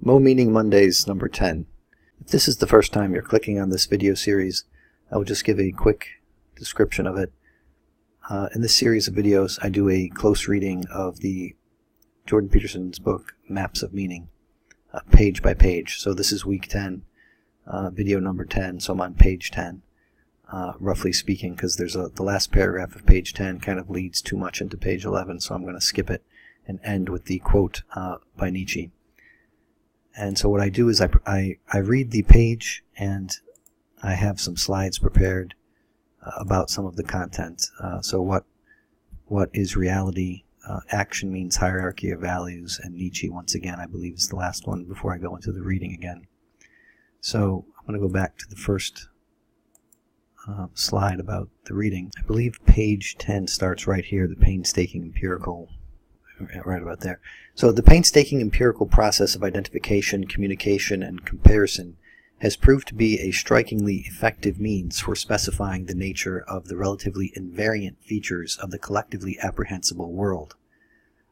Mo Meaning Mondays number 10. If this is the first time you're clicking on this video series, I will just give a quick description of it. In this series of videos, I do a close reading of the Jordan Peterson's book, Maps of Meaning, page by page. So this is week 10, video number 10, so I'm on page 10, roughly speaking, because there's the last paragraph of page 10 kind of leads too much into page 11, so I'm going to skip it and end with the quote by Nietzsche. And so what I do is I read the page, and I have some slides prepared about some of the content. So what is reality? Action means hierarchy of values, and Nietzsche, once again, I believe is the last one before I go into the reading again. So I'm going to go back to the first slide about the reading. I believe page 10 starts right here, the painstaking empirical, right about there. So the painstaking empirical process of identification, communication, and comparison has proved to be a strikingly effective means for specifying the nature of the relatively invariant features of the collectively apprehensible world.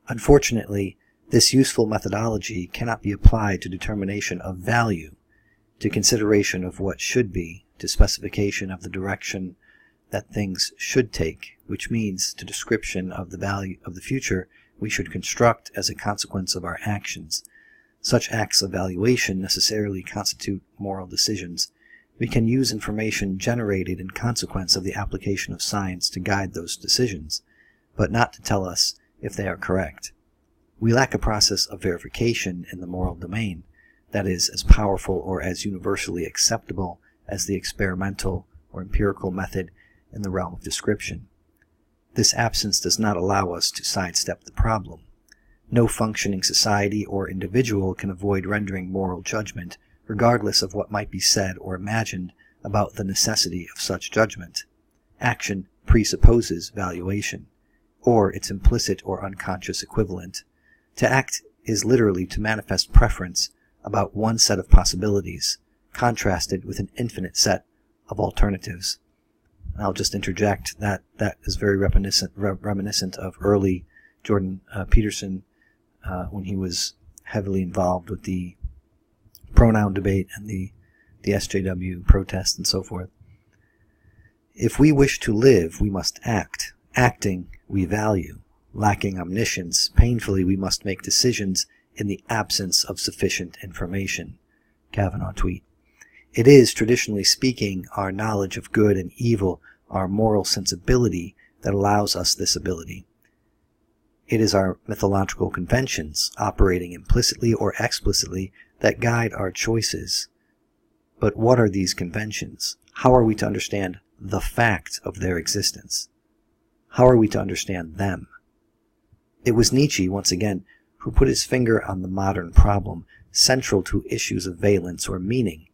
Unfortunately, this useful methodology cannot be applied to determination of value, to consideration of what should be, to specification of the direction that things should take, which means to description of the value of the future we should construct as a consequence of our actions. Such acts of valuation necessarily constitute moral decisions. We can use information generated in consequence of the application of science to guide those decisions, but not to tell us if they are correct. We lack a process of verification in the moral domain that is as powerful or as universally acceptable as the experimental or empirical method in the realm of description. This absence does not allow us to sidestep the problem. No functioning society or individual can avoid rendering moral judgment, regardless of what might be said or imagined about the necessity of such judgment. Action presupposes valuation, or its implicit or unconscious equivalent. To act is literally to manifest preference about one set of possibilities, contrasted with an infinite set of alternatives. And I'll just interject that is very reminiscent of early Jordan Peterson, when he was heavily involved with the pronoun debate and the SJW protest and so forth. If we wish to live, we must act. Acting, we value. Lacking omniscience, painfully we must make decisions in the absence of sufficient information. Kavanaugh tweet. It is, traditionally speaking, our knowledge of good and evil, our moral sensibility, that allows us this ability. It is our mythological conventions, operating implicitly or explicitly, that guide our choices. But what are these conventions? How are we to understand the fact of their existence? How are we to understand them? It was Nietzsche, once again, who put his finger on the modern problem, central to issues of valence or meaning,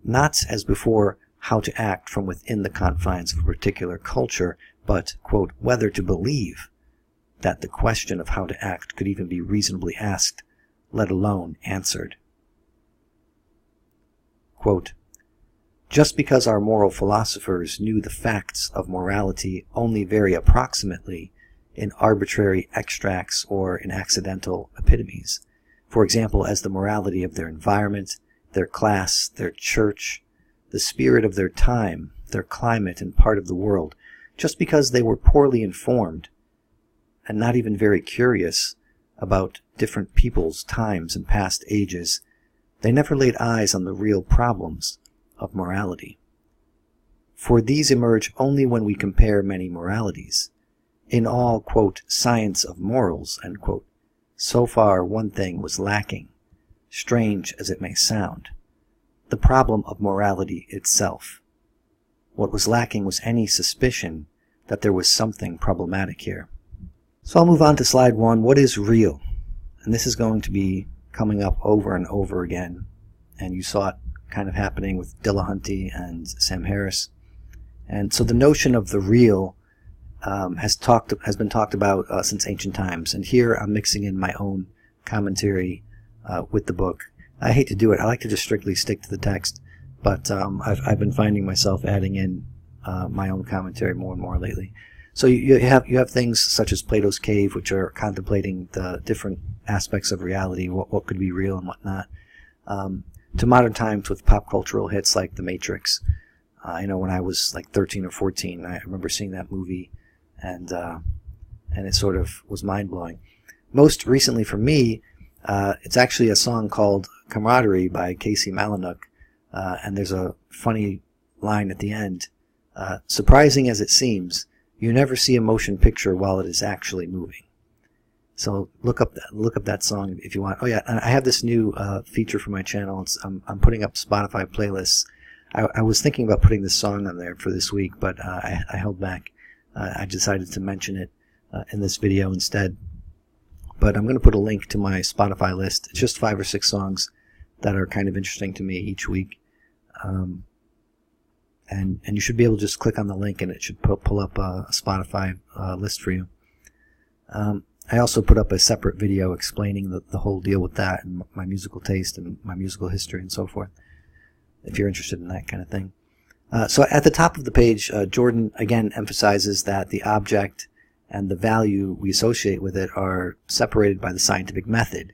not, as before, how to act from within the confines of a particular culture, but, quote, whether to believe that the question of how to act could even be reasonably asked, let alone answered. Quote, just because our moral philosophers knew the facts of morality only very approximately in arbitrary extracts or in accidental epitomes, for example, as the morality of their environment, their class, their church, the spirit of their time, their climate and part of the world, just because they were poorly informed and not even very curious about different peoples, times, and past ages, they never laid eyes on the real problems of morality. For these emerge only when we compare many moralities. In all, quote, science of morals, end quote, so far one thing was lacking, strange as it may sound, the problem of morality itself. What was lacking was any suspicion that there was something problematic here. So I'll move on to slide 1. What is real? And this is going to be coming up over and over again. And you saw it kind of happening with Dillahunty and Sam Harris. And so the notion of the real has been talked about since ancient times. And here I'm mixing in my own commentary with the book. I hate to do it. I like to just strictly stick to the text. But I've been finding myself adding in my own commentary more and more lately. So you have things such as Plato's cave, which are contemplating the different aspects of reality, what could be real and what not, to modern times with pop cultural hits like The Matrix. I know when I was like 13 or 14, I remember seeing that movie, and it sort of was mind-blowing. Most recently for me, it's actually a song called Camaraderie by Casey Malinook, and there's a funny line at the end. Surprising as it seems, you never see a motion picture while it is actually moving. So look up that song if you want. Oh yeah, and I have this new feature for my channel. I'm putting up Spotify playlists. I was thinking about putting this song on there for this week, but I held back. I decided to mention it in this video instead. But I'm going to put a link to my Spotify list. It's just 5 or 6 songs that are kind of interesting to me each week. And you should be able to just click on the link and it should pull up a Spotify list for you. I also put up a separate video explaining the whole deal with that and my musical taste and my musical history and so forth, if you're interested in that kind of thing. So at the top of the page, Jordan again emphasizes that the object and the value we associate with it are separated by the scientific method,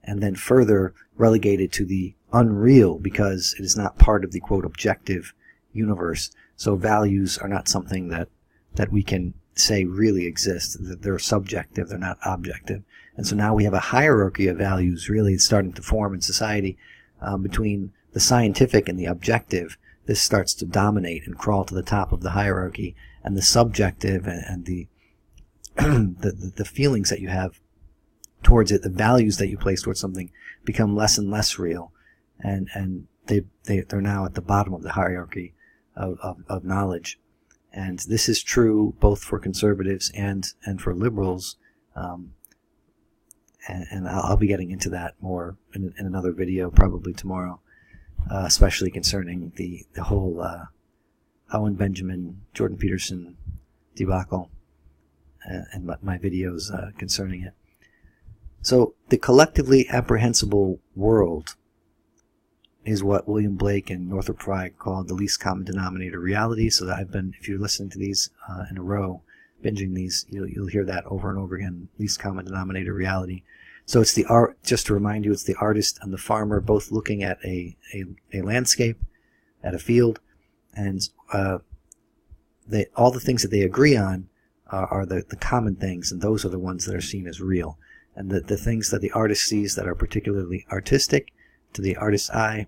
and then further relegated to the unreal because it is not part of the, quote, objective universe. So values are not something that we can say really exist. They're subjective, they're not objective. And so now we have a hierarchy of values really starting to form in society between the scientific and the objective. This starts to dominate and crawl to the top of the hierarchy, and the subjective and the the feelings that you have towards it, the values that you place towards something, become less and less real, and they're now at the bottom of the hierarchy of knowledge. And this is true both for conservatives and for liberals, and I'll be getting into that more in another video probably tomorrow, especially concerning the whole Owen Benjamin, Jordan Peterson debacle, and my videos concerning it. So the collectively apprehensible world is what William Blake and Northrop Frye called the least common denominator reality. So that if you're listening to these in a row, binging these, you'll hear that over and over again, least common denominator reality. So it's the art, just to remind you, it's the artist and the farmer both looking at a landscape, at a field, and all the things that they agree on are the common things, and those are the ones that are seen as real. And the things that the artist sees that are particularly artistic to the artist's eye,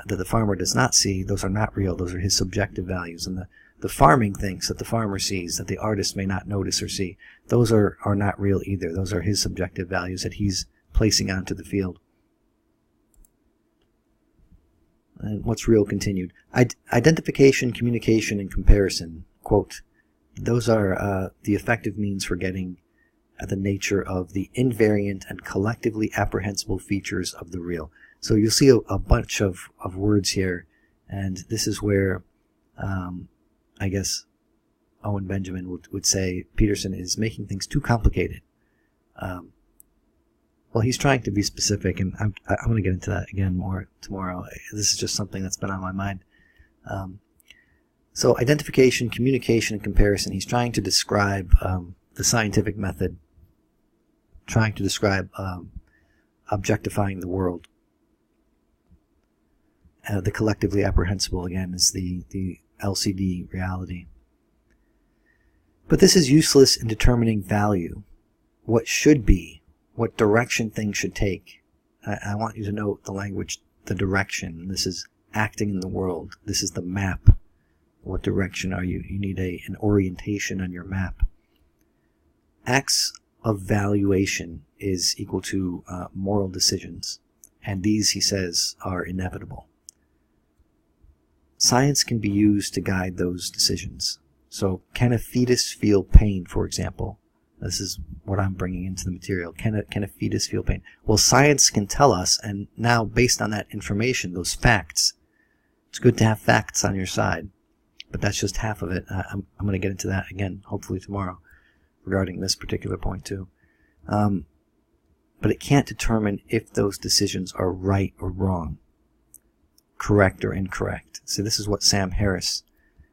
that the farmer does not see, those are not real. Those are his subjective values. And the farming things that the farmer sees that the artist may not notice or see, those are not real either. Those are his subjective values that he's placing onto the field. And what's real continued. Identification, communication, and comparison, quote, those are the effective means for getting at the nature of the invariant and collectively apprehensible features of the real. So you'll see a bunch of words here, and this is where I guess Owen Benjamin would say Peterson is making things too complicated. Well, he's trying to be specific, and I'm going to get into that again more tomorrow. This is just something that's been on my mind. So identification, communication, and comparison. He's trying to describe the scientific method, trying to describe objectifying the world. The collectively apprehensible, again, is the LCD reality. But this is useless in determining value, what should be, what direction things should take. I want you to note the language, the direction. This is acting in the world. This is the map. What direction are you? You need an orientation on your map. Acts of valuation is equal to moral decisions, and these, he says, are inevitable. Science can be used to guide those decisions. So can a fetus feel pain, for example? This is what I'm bringing into the material. Can a fetus feel pain? Well, science can tell us, and now based on that information, those facts, it's good to have facts on your side, but that's just half of it. I'm going to get into that again, hopefully tomorrow, regarding this particular point too. But it can't determine if those decisions are right or wrong, correct or incorrect. See, this is what Sam Harris,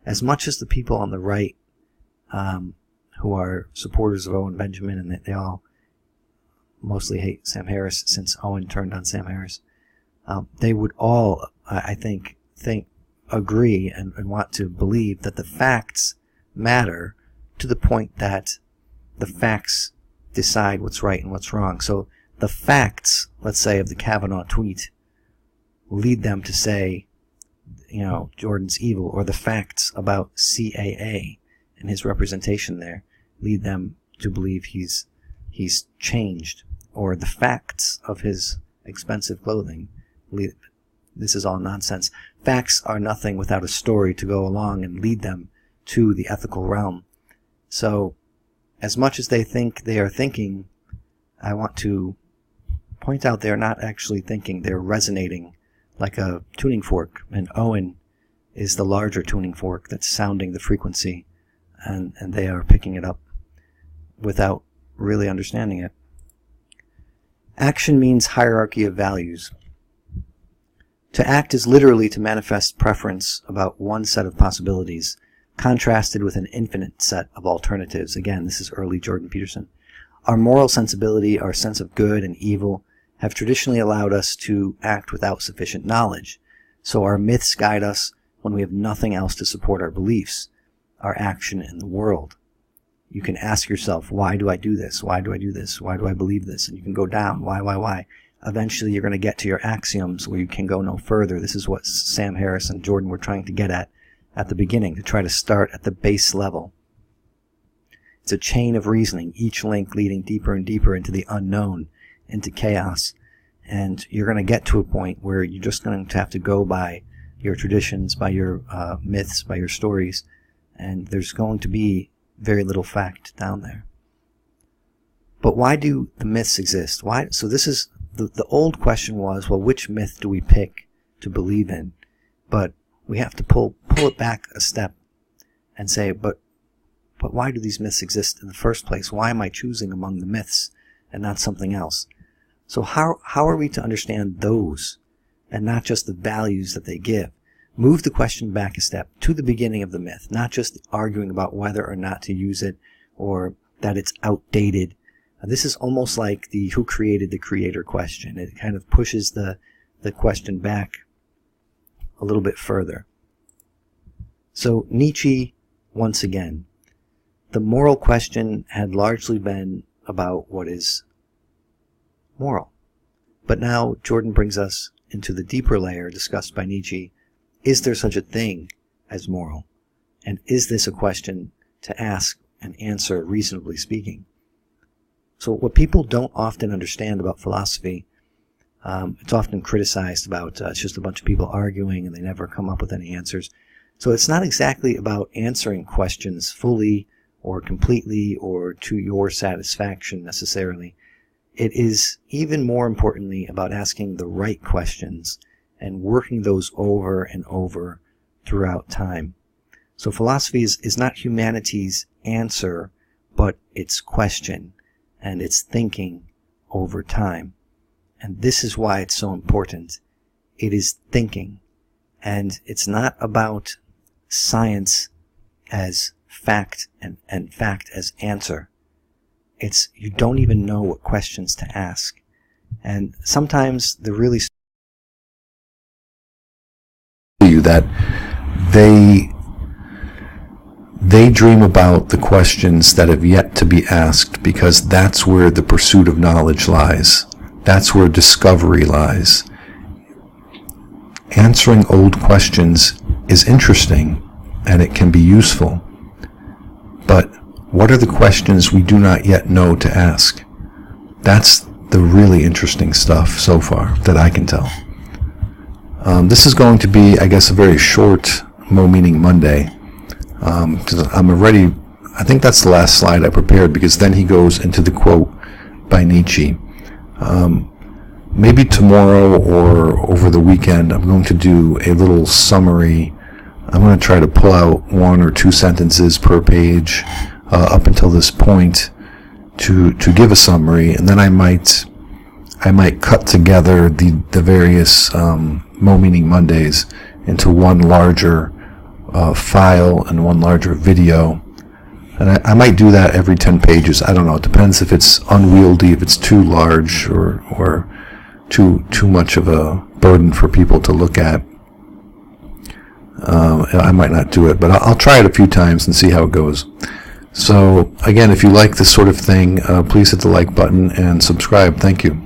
as much as the people on the right who are supporters of Owen Benjamin, and they all mostly hate Sam Harris since Owen turned on Sam Harris. They would all, I think agree and want to believe that the facts matter to the point that the facts decide what's right and what's wrong. So the facts, let's say, of the Kavanaugh tweet lead them to say, Jordan's evil, or the facts about CAA and his representation there lead them to believe he's changed, or the facts of his expensive clothing lead. This is all nonsense. Facts are nothing without a story to go along and lead them to the ethical realm. So, as much as they think they are thinking, I want to point out they're not actually thinking. They're resonating like a tuning fork, and Owen is the larger tuning fork that's sounding the frequency, and they are picking it up without really understanding it. Action means hierarchy of values. To act is literally to manifest preference about one set of possibilities, contrasted with an infinite set of alternatives. Again, this is early Jordan Peterson. Our moral sensibility, our sense of good and evil, have traditionally allowed us to act without sufficient knowledge. So our myths guide us when we have nothing else to support our beliefs, our action in the world. You can ask yourself, why do I do this? Why do I do this? Why do I believe this? And you can go down, why? Eventually you're going to get to your axioms where you can go no further. This is what Sam Harris and Jordan were trying to get at the beginning, to try to start at the base level. It's a chain of reasoning, each link leading deeper and deeper into the unknown, into chaos. And you're going to get to a point where you're just going to have to go by your traditions, by your myths, by your stories, and there's going to be very little fact down there. But why do the myths exist? Why? So this is the old question was, well, which myth do we pick to believe in? But we have to pull it back a step and say, but why do these myths exist in the first place? Why am I choosing among the myths and not something else? So how are we to understand those and not just the values that they give? Move the question back a step to the beginning of the myth, not just arguing about whether or not to use it or that it's outdated. This is almost like the who created the creator question. It kind of pushes the question back a little bit further. So Nietzsche, once again, the moral question had largely been about what is moral. But now Jordan brings us into the deeper layer discussed by Nietzsche. Is there such a thing as moral? And is this a question to ask and answer, reasonably speaking? So what people don't often understand about philosophy, it's often criticized about it's just a bunch of people arguing and they never come up with any answers. So it's not exactly about answering questions fully or completely or to your satisfaction necessarily. It is even more importantly about asking the right questions and working those over and over throughout time. So philosophy is not humanity's answer, but its question and its thinking over time. And this is why it's so important. It is thinking. And it's not about science as fact and fact as answer. It's you don't even know what questions to ask. And sometimes the really you that they dream about the questions that have yet to be asked, because that's where the pursuit of knowledge lies. That's where discovery lies. Answering old questions is interesting and it can be useful. But what are the questions we do not yet know to ask? That's the really interesting stuff so far that I can tell. This is going to be, I guess, a very short Mo Meaning Monday. Because I think that's the last slide I prepared, because then he goes into the quote by Nietzsche. Maybe tomorrow or over the weekend I'm going to do a little summary. I'm going to try to pull out 1 or 2 sentences per page up until this point to give a summary, and then I might cut together the various Mo Meaning Mondays into one larger file and one larger video And I might do that every 10 pages. I don't know. It depends if it's unwieldy, if it's too large, or too much of a burden for people to look at. I might not do it, but I'll try it a few times and see how it goes. So, again, if you like this sort of thing, please hit the like button and subscribe. Thank you.